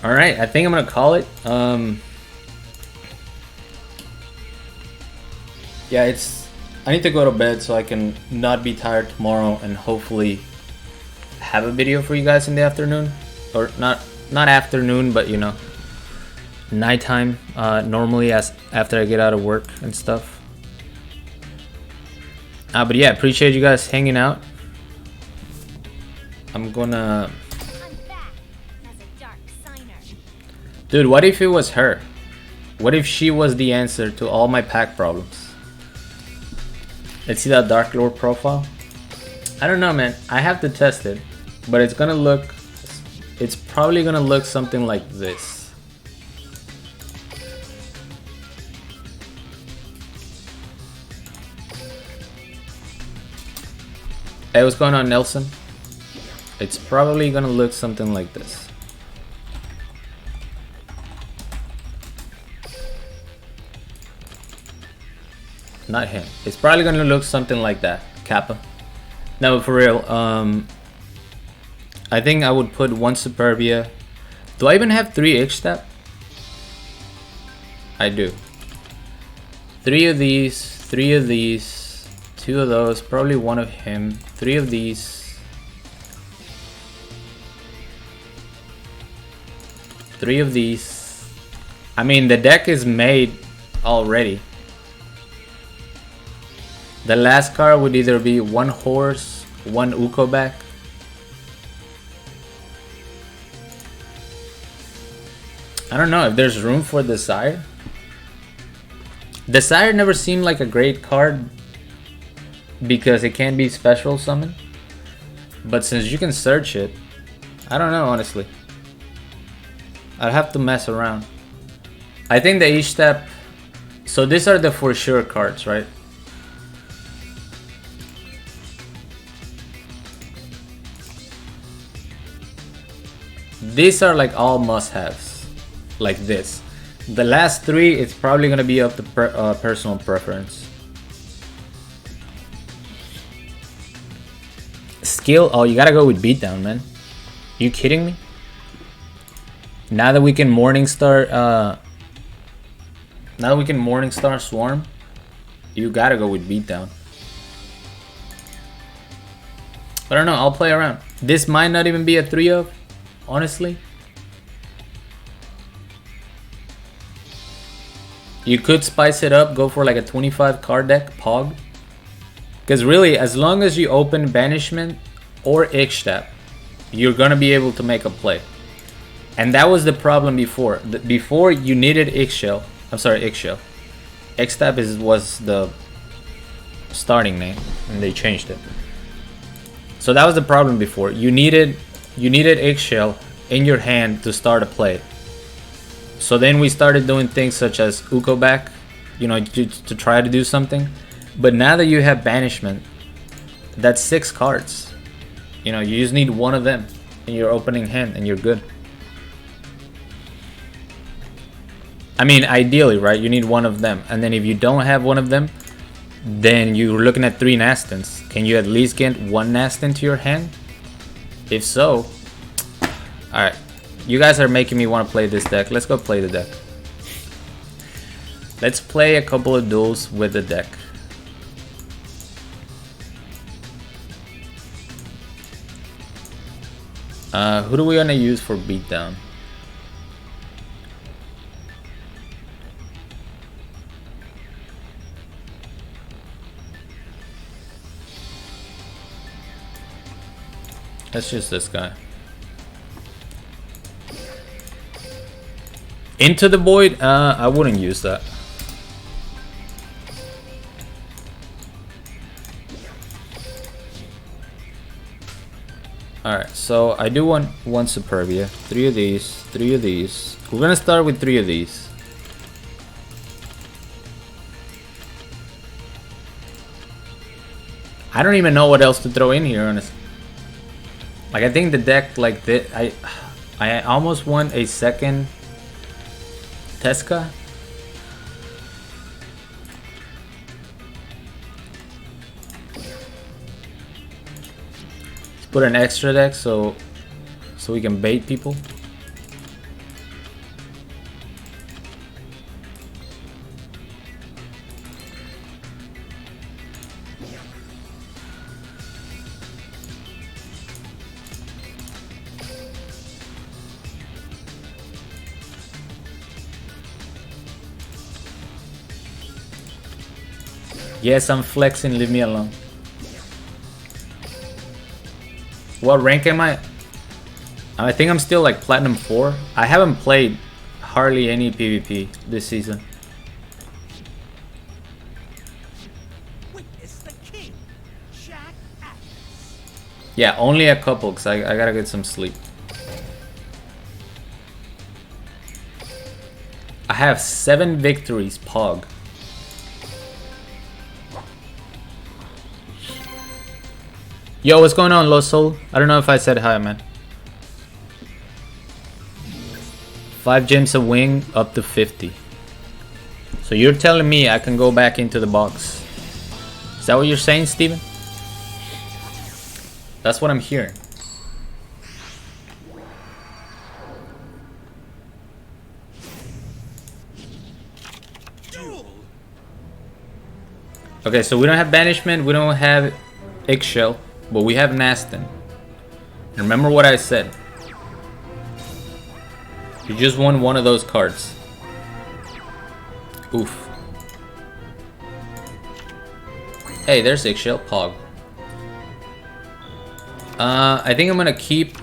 Alright, I think I'm gonna call it. Yeah, I need to go to bed so I can not be tired tomorrow and hopefully have a video for you guys in the afternoon. Or not afternoon, but you know, nighttime, normally after I get out of work and stuff. But yeah, appreciate you guys hanging out. I'm gonna... Dude, what if it was her? What if she was the answer to all my pack problems? Let's see that Dark Lord profile. I don't know, man. I have to test it. But it's gonna look... It's probably gonna look something like this. Hey, what's going on, Nelson? It's probably gonna look something like this. Not him. It's probably gonna look something like that. Kappa. No, for real. I think I would put 1 Superbia. Do I even have 3 H-Step? I do. 3 of these, 3 of these. 2 of those, probably 1 of him, 3 of these, 3 of these. I mean, the deck is made already. The last card would either be 1 Horse, 1 Ukobak. I don't know if there's room for Desire. Desire never seemed like a great card because it can't be special summon, but since you can search it, I don't know, honestly. I'd have to mess around. I think the H-Step So these are the for sure cards, right? These are like all must-haves, like this. The last three, it's probably gonna be up to personal preference. Skill, oh, you gotta go with beatdown, man. You kidding me? Now that we can Morningstar, Swarm, you gotta go with beatdown. I don't know, I'll play around. This might not even be a 3 of, honestly. You could spice it up, go for like a 25 card deck, Pog. Because really, as long as you open Banishment or Ixtap, you're gonna be able to make a play. And that was the problem before. Before you needed Ixchel. I'm sorry, Ixchel. Ixtap was the starting name, and they changed it. So that was the problem before. You needed Ixchel in your hand to start a play. So then we started doing things such as Ukobak, you know, to try to do something. But now that you have Banishment, that's 6 cards. You know, you just need one of them in your opening hand and you're good. I mean, ideally, right? You need one of them. And then if you don't have one of them, then you're looking at 3 Nastins. Can you at least get 1 Nastin to your hand? If so, alright. You guys are making me want to play this deck. Let's go play the deck. Let's play a couple of duels with the deck. Who do we want to use for beatdown? Let's use this guy. Into the Void? I wouldn't use that. Alright, so I do want 1 Superbia, 3 of these, 3 of these. We're gonna start with 3 of these. I don't even know what else to throw in here, honestly. Like, I think the deck like this, I almost want a second Teska. Let's put an extra deck so we can bait people. Yes, I'm flexing, leave me alone. What rank am I? I think I'm still like Platinum 4. I haven't played hardly any PvP this season. Yeah, only a couple, because I gotta get some sleep. I have 7 victories, Pog. Yo, what's going on, Lost Soul? I don't know if I said hi, man. 5 gems a wing, up to 50. So you're telling me I can go back into the box? Is that what you're saying, Steven? That's what I'm hearing. Okay, so we don't have Banishment, we don't have Eggshell, but we have Nastin. Remember what I said. You just won one of those cards. Oof. Hey, there's Eggshell, Pog. I think I'm gonna keep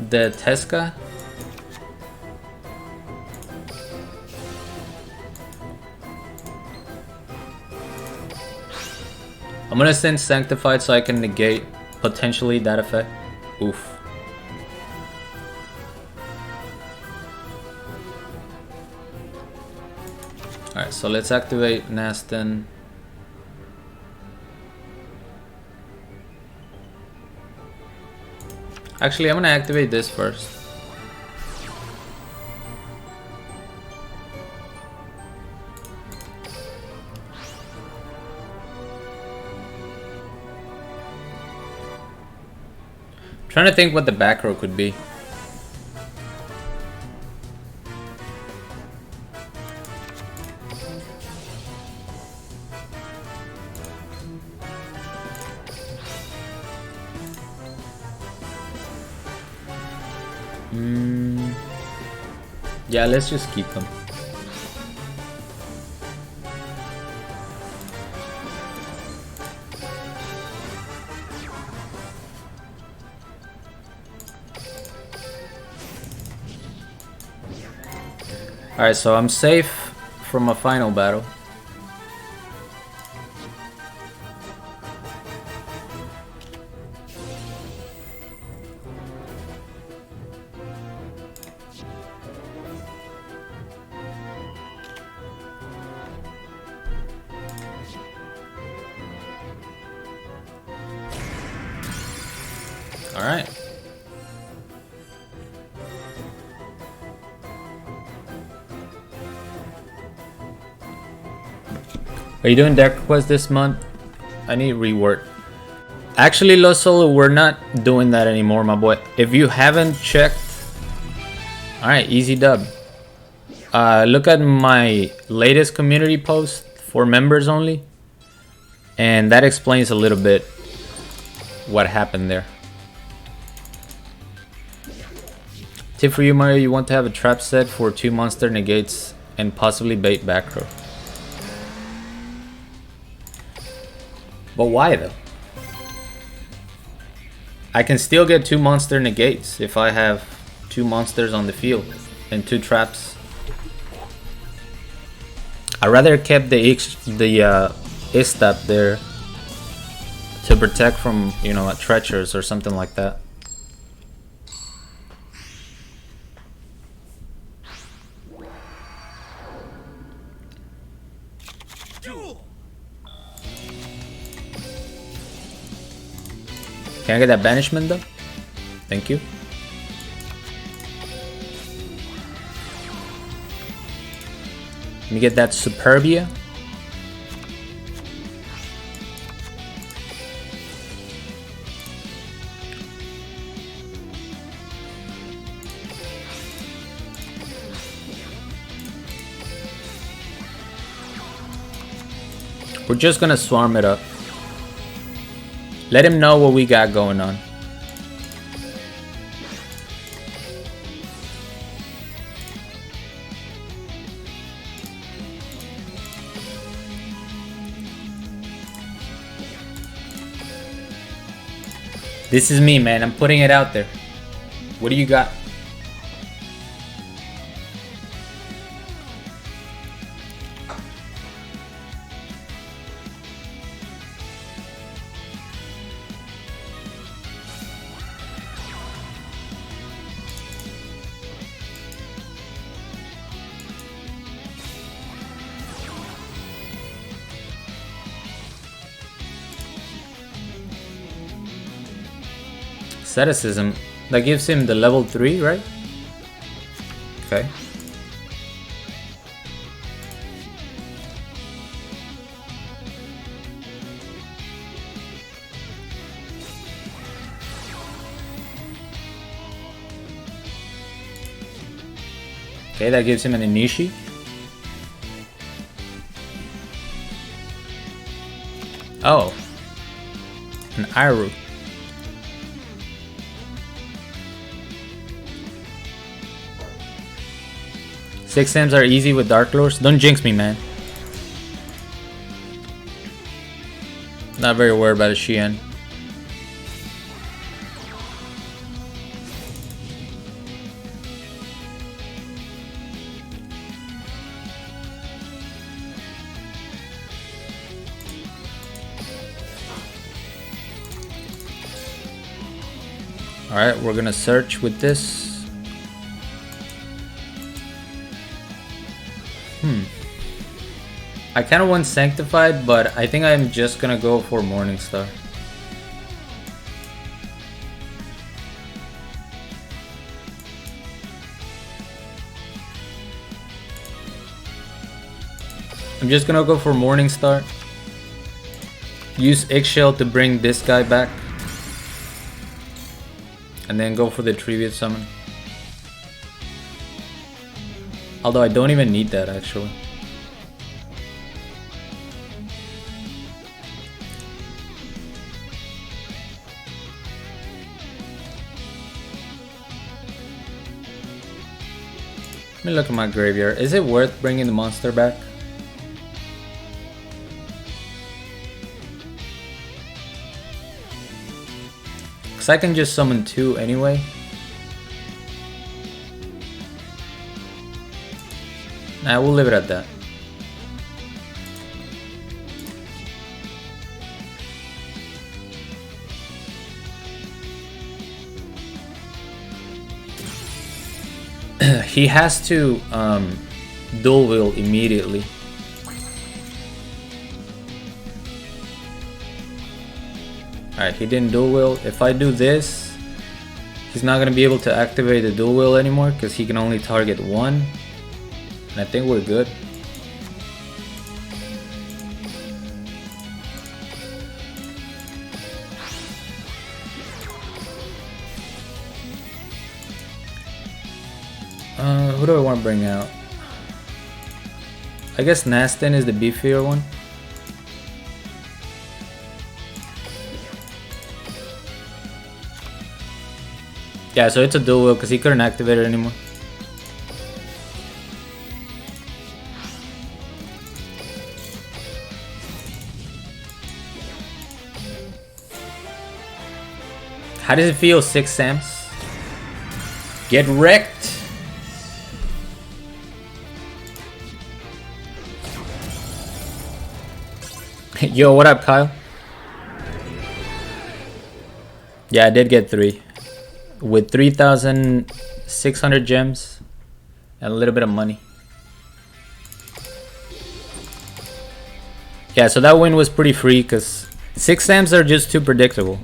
the Teska. I'm gonna send Sanctified so I can negate potentially that effect. Oof. Alright, so let's activate Naston. Actually, I'm gonna activate this first. Trying to think what the back row could be. Yeah, let's just keep them. Alright, so I'm safe from a final battle. Alright. Are you doing deck requests this month? I need rework. Actually, Los Solo, we're not doing that anymore, my boy. If you haven't checked... Alright, easy dub. Look at my latest community post for members only. And that explains a little bit what happened there. Tip for you, Mario, you want to have a trap set for 2 monster negates and possibly bait back row. But why though? I can still get 2 monster negates if I have 2 monsters on the field and 2 traps. I rather kept the Istap there to protect from, you know, treacherous or something like that. Can I get that banishment though? Thank you. Let me get that Superbia. We're just gonna swarm it up. Let him know what we got going on. This is me, man. I'm putting it out there. What do you got? Asceticism, that gives him the level 3, right? Okay. Okay, that gives him an Inishi. Oh, an Iru. Six M's are easy with Dark Lords. Don't jinx me, man. Not very worried about a Xian. Alright, we're gonna search with this. I kind of want Sanctified, but I think I'm just gonna go for Morningstar. I'm just gonna go for Morningstar. Use Eggshell to bring this guy back. And then go for the Tribute Summon. Although I don't even need that actually. Let me look at my graveyard. Is it worth bringing the monster back? Because I can just summon 2 anyway. Nah, we'll leave it at that. He has to dual wield immediately. Alright, he didn't dual wield. If I do this, he's not going to be able to activate the dual wield anymore because he can only target 1. And I think we're good. Who do I want to bring out? I guess Nastin is the beefier one. Yeah, so it's a dual wield because he couldn't activate it anymore. How does it feel, 6 Sams? Get wrecked! Yo, what up, Kyle? Yeah, I did get 3. With 3,600 gems and a little bit of money. Yeah, so that win was pretty free because 6 Sams are just too predictable.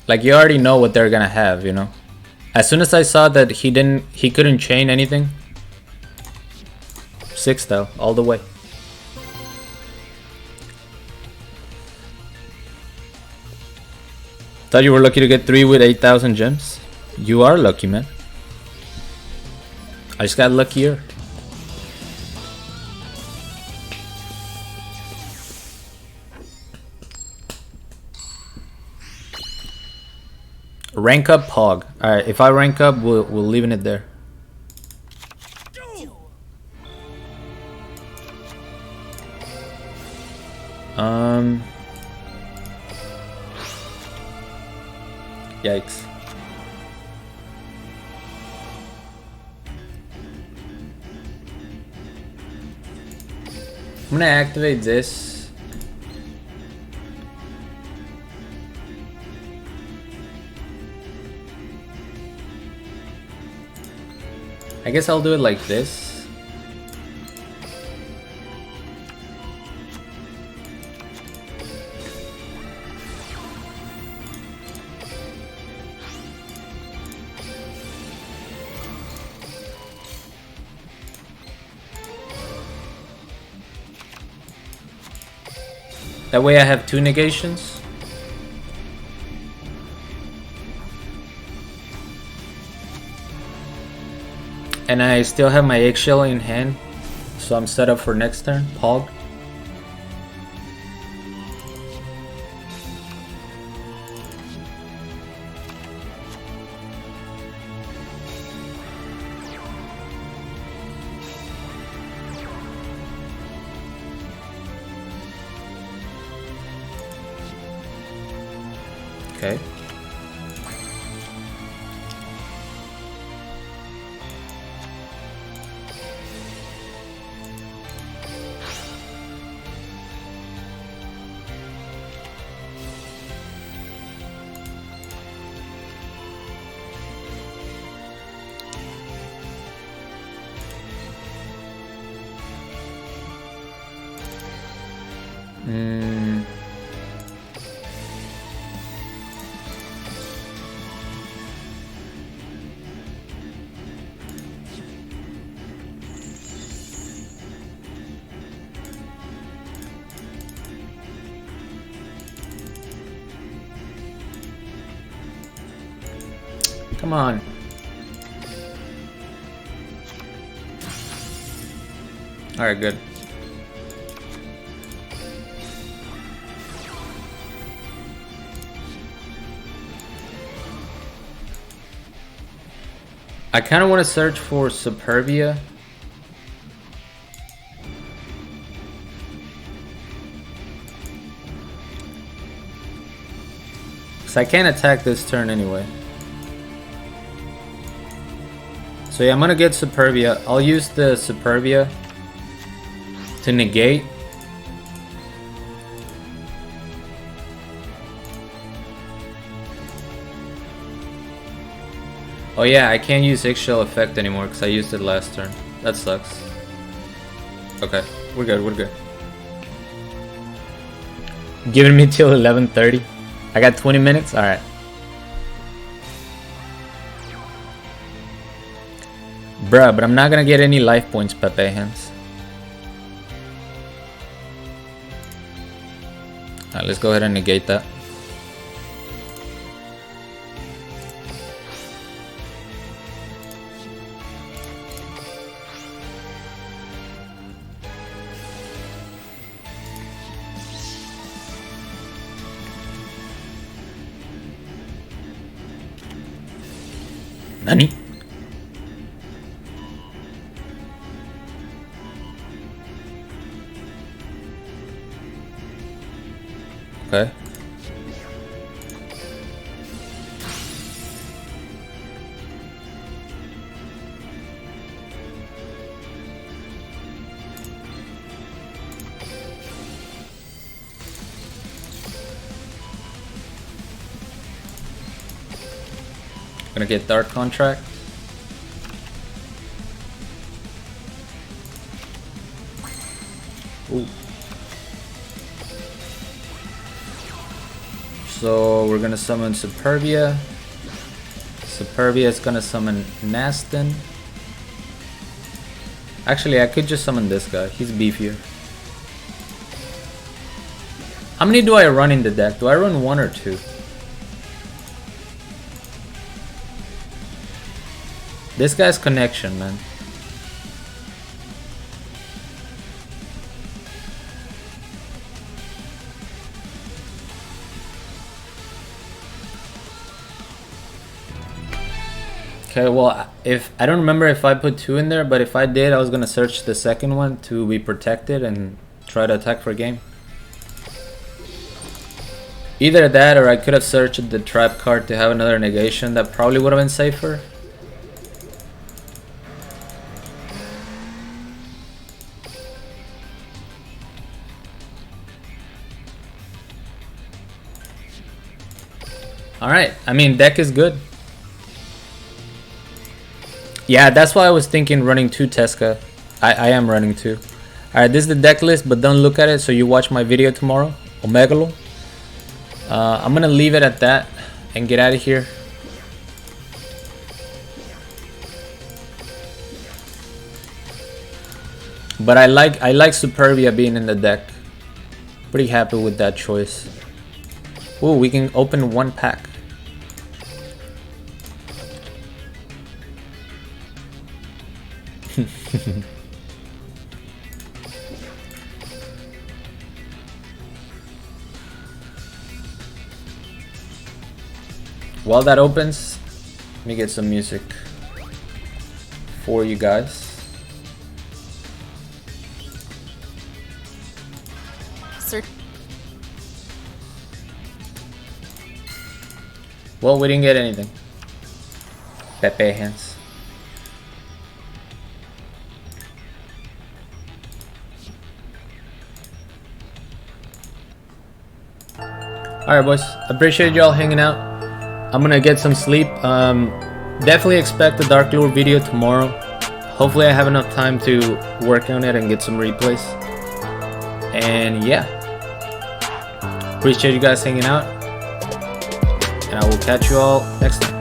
Like, you already know what they're gonna have, you know? As soon as I saw that he couldn't chain anything, 6 style, all the way. Thought you were lucky to get 3 with 8,000 gems? You are lucky, man. I just got luckier. Rank up Hog. Alright, if I rank up, we're leaving it there. Yikes. I'm gonna activate this. I guess I'll do it like this. That way I have 2 negations. And I still have my Eggshell in hand. So I'm set up for next turn. Pog. Okay. Mm. Come on. Alright, good. I kind of want to search for Superbia. Because I can't attack this turn anyway. So yeah, I'm gonna get Superbia. I'll use the Superbia to negate. Oh yeah, I can't use Eggshell effect anymore because I used it last turn. That sucks. Okay, we're good, we're good. Giving me till 11:30. I got 20 minutes? Alright. Bruh, but I'm not gonna get any life points, Pepe hands. Alright, let's go ahead and negate that. Nani? Okay. Gonna get Dark Contract. Ooh. So we're gonna summon Superbia. Superbia is gonna summon Nastin. Actually, I could just summon this guy. He's beefier. How many do I run in the deck? Do I run one or two? This guy's connection, man. Okay, well, if I don't remember if I put two in there, but if I did, I was gonna search the second one to be protected and try to attack for a game. Either that, or I could have searched the trap card to have another negation. That probably would have been safer. Alright, I mean, deck is good. Yeah, that's why I was thinking running two Tesca. I am running two. Alright, this is the deck list, but don't look at it, so you watch my video tomorrow. Omegalo. I'm gonna leave it at that and get out of here. But I like Superbia being in the deck. Pretty happy with that choice. Ooh, we can open one pack. While that opens, let me get some music for you guys. Well, we didn't get anything. Pepe hands. Alright boys, appreciate y'all hanging out. I'm gonna get some sleep. Definitely expect the Dark Lure video tomorrow. Hopefully I have enough time to work on it and get some replays. And yeah, Appreciate you guys hanging out, and I will catch you all next time.